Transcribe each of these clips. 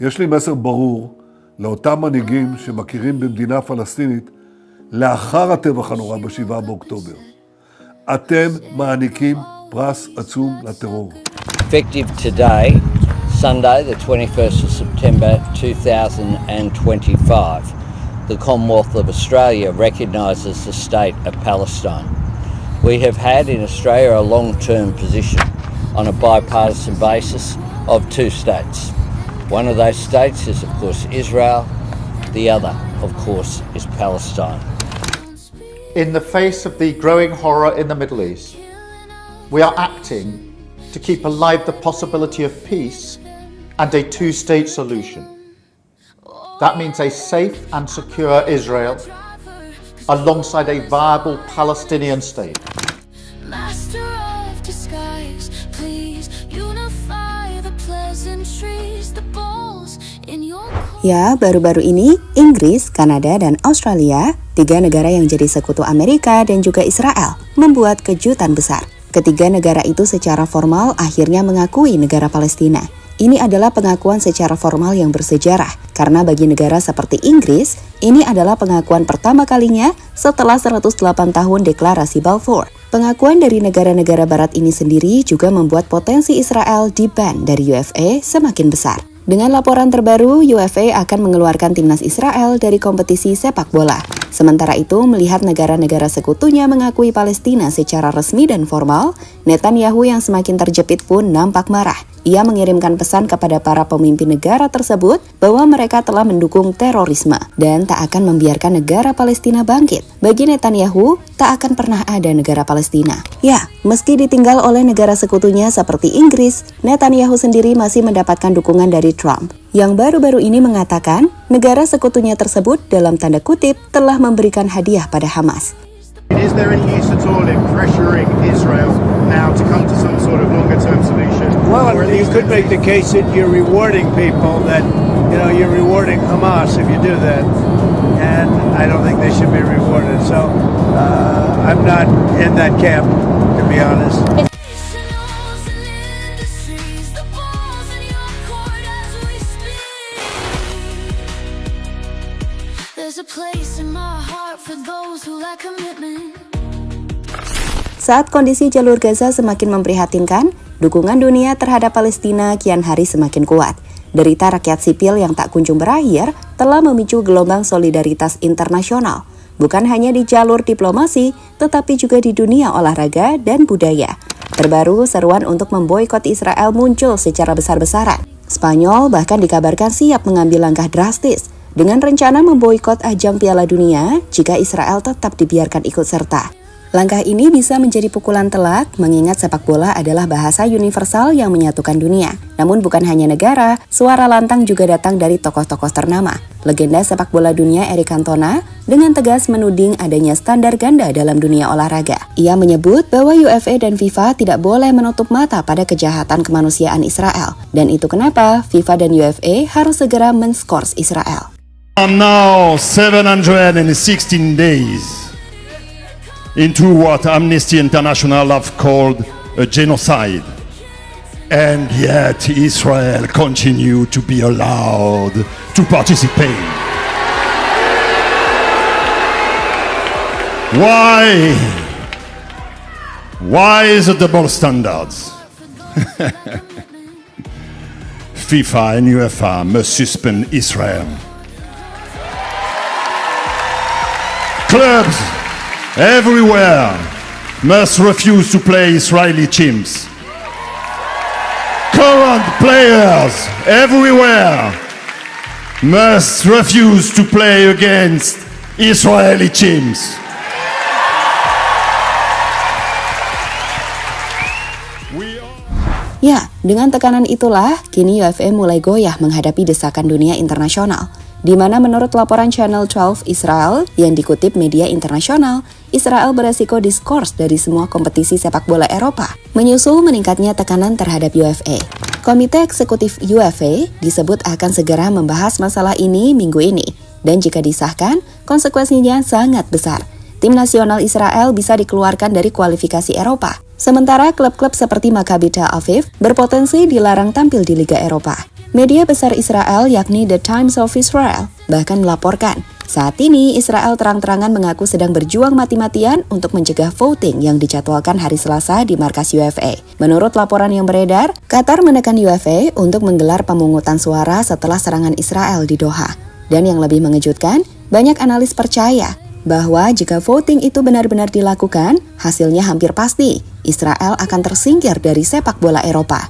יש לי מסר ברור לאותם מנהיגים שמכירים במדינה פלסטינית לאחר הטבח הנורא ב-7 באוקטובר. אתם מעניקים פרס עצום לטרור. Effective today, Sunday, the 21st of September 2025, the Commonwealth of Australia recognises the state of Palestine. We have had in Australia a long-term position on a bipartisan basis of two states. One of those states is, of course, Israel. The other, of course, is Palestine. In the face of the growing horror in the Middle East, we are acting to keep alive the possibility of peace and a two-state solution. That means a safe and secure Israel alongside a viable Palestinian state. Master of disguise, please unify the pleasantries, the balls in your... Ya, baru-baru ini Inggris, Kanada, dan Australia, tiga negara yang jadi sekutu Amerika dan juga Israel, membuat kejutan besar. Ketiga negara itu secara formal akhirnya mengakui negara Palestina. Ini adalah pengakuan secara formal yang bersejarah, karena bagi negara seperti Inggris, ini adalah pengakuan pertama kalinya setelah 108 tahun deklarasi Balfour. Pengakuan dari negara-negara barat ini sendiri juga membuat potensi Israel di-ban dari UEFA semakin besar. Dengan laporan terbaru, UEFA akan mengeluarkan timnas Israel dari kompetisi sepak bola. Sementara itu, melihat negara-negara sekutunya mengakui Palestina secara resmi dan formal, Netanyahu yang semakin terjepit pun nampak marah. Ia mengirimkan pesan kepada para pemimpin negara tersebut bahwa mereka telah mendukung terorisme dan tak akan membiarkan negara Palestina bangkit. Bagi Netanyahu, tak akan pernah ada negara Palestina. Ya, meski ditinggal oleh negara sekutunya seperti Inggris, Netanyahu sendiri masih mendapatkan dukungan dari Trump, yang baru-baru ini mengatakan negara sekutunya tersebut dalam tanda kutip telah memberikan hadiah pada Hamas. Is there any use at all in pressuring Israel now to come to some sort of longer-term solution? Well, you could make the case that you're rewarding people, that you're rewarding Hamas if you do that, and I don't think they should be rewarded. So I'm not in that camp, to be honest. Saat kondisi jalur Gaza semakin memprihatinkan, dukungan dunia terhadap Palestina kian hari semakin kuat. Derita rakyat sipil yang tak kunjung berakhir telah memicu gelombang solidaritas internasional, bukan hanya di jalur diplomasi, tetapi juga di dunia olahraga dan budaya. Terbaru, seruan untuk memboikot Israel muncul secara besar-besaran. Spanyol bahkan dikabarkan siap mengambil langkah drastis dengan rencana memboikot ajang Piala Dunia jika Israel tetap dibiarkan ikut serta. Langkah ini bisa menjadi pukulan telak mengingat sepak bola adalah bahasa universal yang menyatukan dunia. Namun bukan hanya negara, suara lantang juga datang dari tokoh-tokoh ternama. Legenda sepak bola dunia Eric Cantona dengan tegas menuding adanya standar ganda dalam dunia olahraga. Ia menyebut bahwa UEFA dan FIFA tidak boleh menutup mata pada kejahatan kemanusiaan Israel. Dan itu kenapa FIFA dan UEFA harus segera men-skors Israel. Now 716 days into what Amnesty International have called a genocide. And yet Israel continue to be allowed to participate. Why? Why is the double standards? FIFA and UEFA must suspend Israel. Clubs everywhere must refuse to play Israeli teams. Current players everywhere must refuse to play against Israeli teams. Ya, dengan tekanan itulah, kini UEFA mulai goyah menghadapi desakan dunia internasional. Di mana menurut laporan Channel 12 Israel yang dikutip media internasional, Israel beresiko diskors dari semua kompetisi sepak bola Eropa, menyusul meningkatnya tekanan terhadap UEFA. Komite Eksekutif UEFA disebut akan segera membahas masalah ini minggu ini, dan jika disahkan, konsekuensinya sangat besar. Tim nasional Israel bisa dikeluarkan dari kualifikasi Eropa, sementara klub-klub seperti Maccabi Tel Aviv berpotensi dilarang tampil di Liga Eropa. Media besar Israel yakni The Times of Israel bahkan melaporkan saat ini Israel terang-terangan mengaku sedang berjuang mati-matian untuk mencegah voting yang dijadwalkan hari Selasa di markas UFA. Menurut laporan yang beredar, Qatar menekan UFA untuk menggelar pemungutan suara setelah serangan Israel di Doha. Dan yang lebih mengejutkan, banyak analis percaya bahwa jika voting itu benar-benar dilakukan, hasilnya hampir pasti Israel akan tersingkir dari sepak bola Eropa.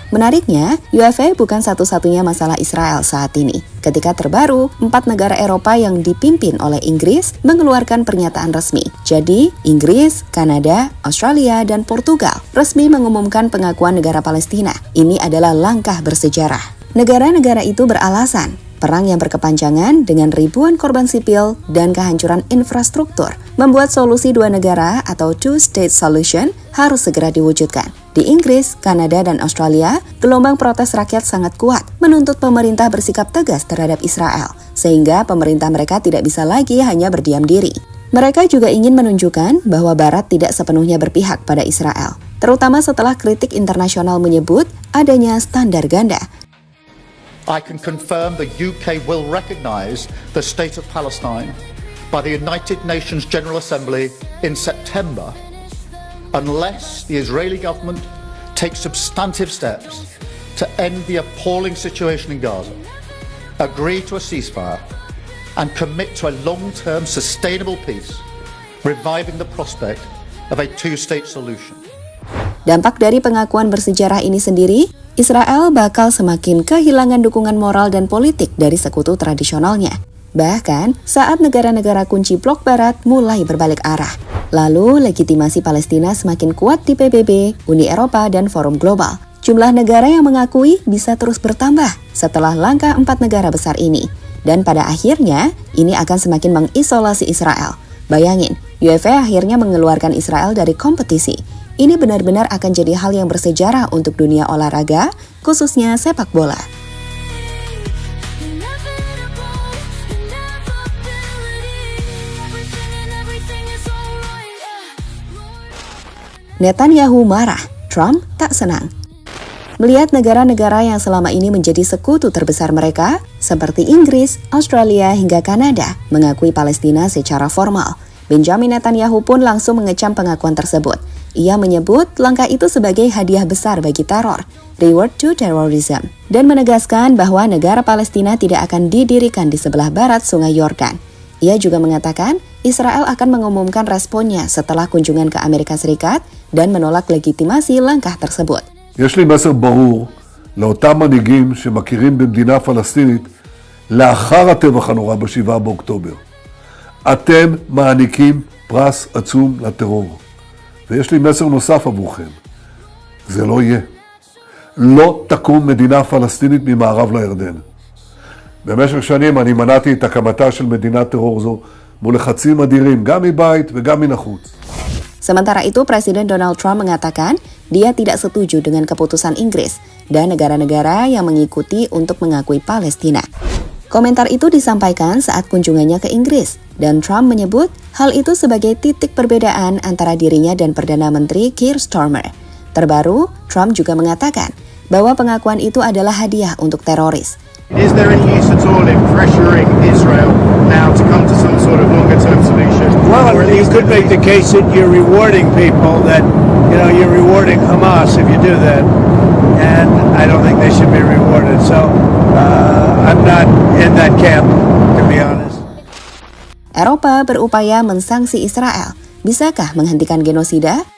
Menariknya, UFA bukan satu-satunya masalah Israel saat ini. Ketika terbaru, 4 negara Eropa yang dipimpin oleh Inggris mengeluarkan pernyataan resmi. Jadi, Inggris, Kanada, Australia, dan Portugal resmi mengumumkan pengakuan negara Palestina. Ini adalah langkah bersejarah. Negara-negara itu beralasan perang yang berkepanjangan dengan ribuan korban sipil dan kehancuran infrastruktur membuat solusi 2 negara atau two-state solution harus segera diwujudkan. Di Inggris, Kanada, dan Australia, gelombang protes rakyat sangat kuat menuntut pemerintah bersikap tegas terhadap Israel, sehingga pemerintah mereka tidak bisa lagi hanya berdiam diri. Mereka juga ingin menunjukkan bahwa Barat tidak sepenuhnya berpihak pada Israel, terutama setelah kritik internasional menyebut adanya standar ganda. I can confirm the UK will recognise the State of Palestine by the United Nations General Assembly in September unless the Israeli government takes substantive steps to end the appalling situation in Gaza, agree to a ceasefire, and commit to a long-term sustainable peace, reviving the prospect of a two-state solution. Dampak dari pengakuan bersejarah ini sendiri, Israel bakal semakin kehilangan dukungan moral dan politik dari sekutu tradisionalnya. Bahkan, saat negara-negara kunci blok barat mulai berbalik arah. Lalu, legitimasi Palestina semakin kuat di PBB, Uni Eropa, dan Forum Global. Jumlah negara yang mengakui bisa terus bertambah setelah langkah 4 negara besar ini. Dan pada akhirnya, ini akan semakin mengisolasi Israel. Bayangin, UEFA akhirnya mengeluarkan Israel dari kompetisi. Ini benar-benar akan jadi hal yang bersejarah untuk dunia olahraga, khususnya sepak bola. Netanyahu marah, Trump tak senang. Melihat negara-negara yang selama ini menjadi sekutu terbesar mereka, seperti Inggris, Australia, hingga Kanada, mengakui Palestina secara formal, Benjamin Netanyahu pun langsung mengecam pengakuan tersebut. Ia menyebut langkah itu sebagai hadiah besar bagi teror, reward to terrorism, dan menegaskan bahwa negara Palestina tidak akan didirikan di sebelah barat Sungai Yordan. Ia juga mengatakan Israel akan mengumumkan responnya setelah kunjungan ke Amerika Serikat dan menolak legitimasi langkah tersebut. יש לי מסר ברור לאותם מנהיגים שמכירים במדינה פלסטינית לאחר הטבח הנורא ב7 באוקטובר. אתם מעניקים פרס עצום לטרור. ויש לי מסר נוסף עבורכם. זה לא יהיה. לא תקום מדינה פלסטינית ממערב לירדן. במשך שנים אני מנעתי את הקמתה של מדינת טרור זו מול לחצים אדירים, גם מבית וגם מן החוץ. Sementara itu, Presiden Donald Trump mengatakan dia tidak setuju dengan keputusan Inggris dan negara-negara yang mengikuti untuk mengakui Palestina. Komentar itu disampaikan saat kunjungannya ke Inggris, dan Trump menyebut hal itu sebagai titik perbedaan antara dirinya dan Perdana Menteri Keir Starmer. Terbaru, Trump juga mengatakan bahwa pengakuan itu adalah hadiah untuk teroris. Is there any use at all in pressuring Israel now to come to some sort of longer-term solution? Well, you could make the case that you're rewarding people, that, you're rewarding Hamas if you do that. And I don't think they should be rewarded. So I'm not in that camp, to be honest. Eropa berupaya mensanksi Israel. Bisakah menghentikan genosida?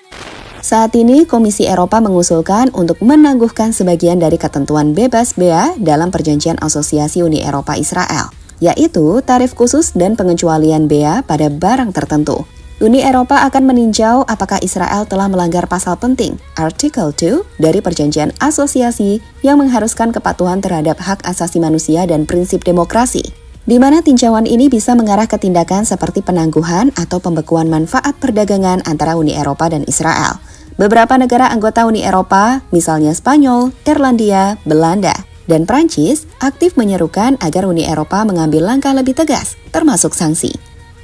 Saat ini, Komisi Eropa mengusulkan untuk menangguhkan sebagian dari ketentuan bebas bea dalam Perjanjian Asosiasi Uni Eropa Israel, yaitu tarif khusus dan pengecualian bea pada barang tertentu. Uni Eropa akan meninjau apakah Israel telah melanggar pasal penting, Article 2, dari Perjanjian Asosiasi yang mengharuskan kepatuhan terhadap hak asasi manusia dan prinsip demokrasi, di mana tinjauan ini bisa mengarah ke tindakan seperti penangguhan atau pembekuan manfaat perdagangan antara Uni Eropa dan Israel. Beberapa negara anggota Uni Eropa, misalnya Spanyol, Irlandia, Belanda, dan Prancis, aktif menyerukan agar Uni Eropa mengambil langkah lebih tegas, termasuk sanksi.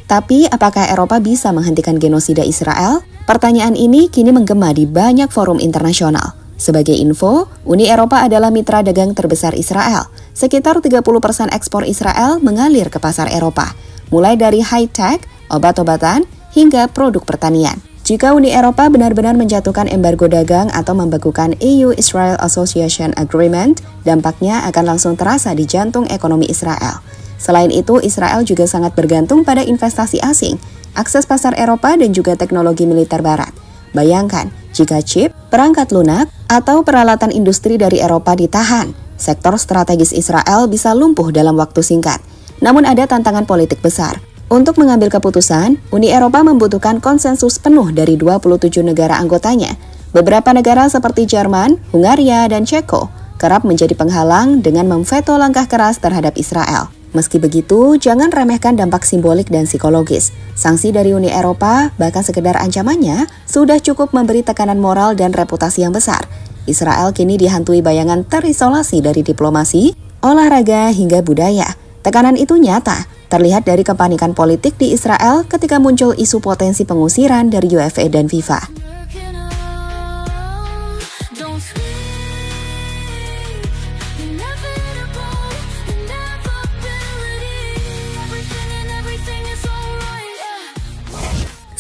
Tapi, apakah Eropa bisa menghentikan genosida Israel? Pertanyaan ini kini menggema di banyak forum internasional. Sebagai info, Uni Eropa adalah mitra dagang terbesar Israel. Sekitar 30% ekspor Israel mengalir ke pasar Eropa, mulai dari high-tech, obat-obatan, hingga produk pertanian. Jika Uni Eropa benar-benar menjatuhkan embargo dagang atau membekukan EU-Israel Association Agreement, dampaknya akan langsung terasa di jantung ekonomi Israel. Selain itu, Israel juga sangat bergantung pada investasi asing, akses pasar Eropa, dan juga teknologi militer barat. Bayangkan, jika chip, perangkat lunak, atau peralatan industri dari Eropa ditahan, sektor strategis Israel bisa lumpuh dalam waktu singkat. Namun ada tantangan politik besar. Untuk mengambil keputusan, Uni Eropa membutuhkan konsensus penuh dari 27 negara anggotanya. Beberapa negara seperti Jerman, Hungaria, dan Ceko kerap menjadi penghalang dengan memveto langkah keras terhadap Israel. Meski begitu, jangan remehkan dampak simbolik dan psikologis. Sanksi dari Uni Eropa, bahkan sekedar ancamannya, sudah cukup memberi tekanan moral dan reputasi yang besar. Israel kini dihantui bayangan terisolasi dari diplomasi, olahraga, hingga budaya. Tekanan itu nyata, terlihat dari kepanikan politik di Israel ketika muncul isu potensi pengusiran dari UEFA dan FIFA.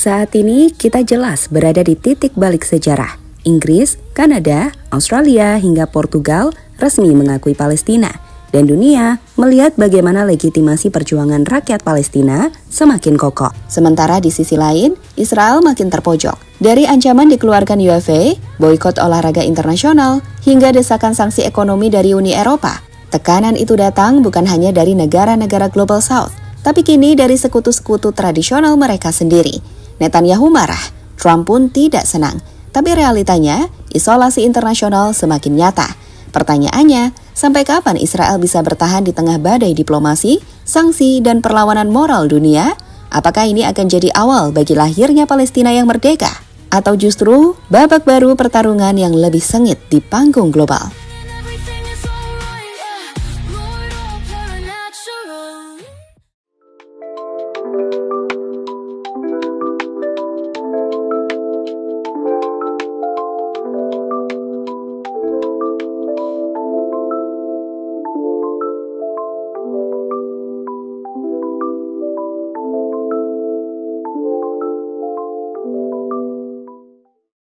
Saat ini kita jelas berada di titik balik sejarah. Inggris, Kanada, Australia, hingga Portugal resmi mengakui Palestina. Dan dunia melihat bagaimana legitimasi perjuangan rakyat Palestina semakin kokoh. Sementara di sisi lain, Israel makin terpojok. Dari ancaman dikeluarkan UEFA, boikot olahraga internasional, hingga desakan sanksi ekonomi dari Uni Eropa. Tekanan itu datang bukan hanya dari negara-negara Global South, tapi kini dari sekutu-sekutu tradisional mereka sendiri. Netanyahu marah, Trump pun tidak senang. Tapi realitanya, isolasi internasional semakin nyata. Pertanyaannya, sampai kapan Israel bisa bertahan di tengah badai diplomasi, sanksi, dan perlawanan moral dunia? Apakah ini akan jadi awal bagi lahirnya Palestina yang merdeka? Atau justru babak baru pertarungan yang lebih sengit di panggung global?